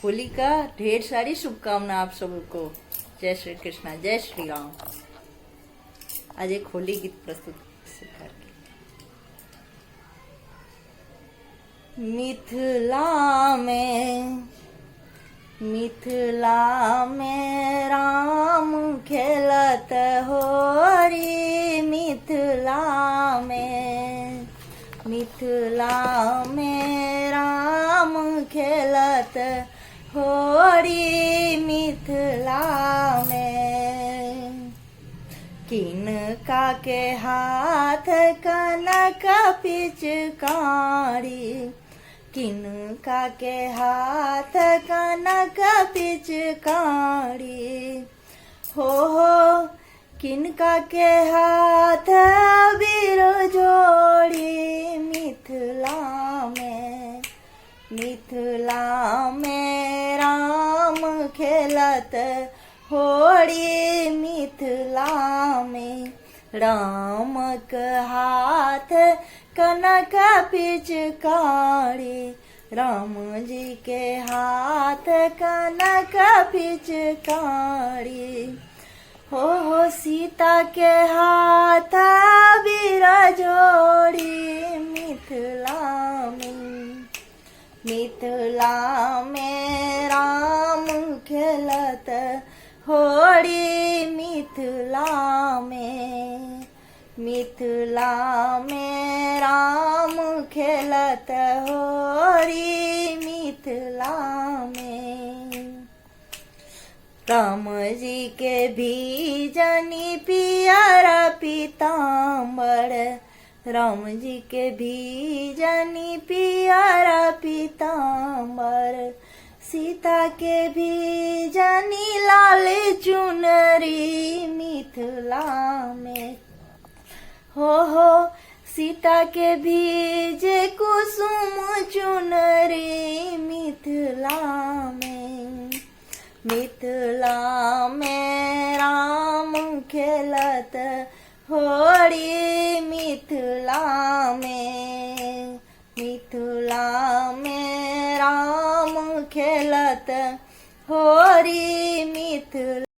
होली का ढेर सारी शुभकामना आप सबको। जय श्री कृष्णा, जय श्री राम। आज एक होली गीत प्रस्तुत करके। मिथिला में राम खेलत होरी। मिथिला में राम खेलत होरी। मिथिला में किनका के हाथ कनक पिचकारी। किनका के हाथ कनक पिचकारी। हो किनका के हाथ बीर जोड़ी। मिथिला में राम खेलत होरी। मिथिला में राम के हाथ कनक पिचकारी। राम जी के हाथ कनक पिचकारी। हो सीता के हाथ बीर जोड़ी। मिथिला में राम खेलत होरी। मिथिला में राम खेलत होरी। मिथिला में राम जी के भीजनी पियर पीताम्बर। राम जी के भीजनी पियर पीताम्बर। सीता के भीजनी लाल चुनरी। मिथिला में हो सीता के भीजे कुसुम चुनरी। मिथिला में राम खेलत होरी। मिथिला में राम खेलत होरी। मिथिला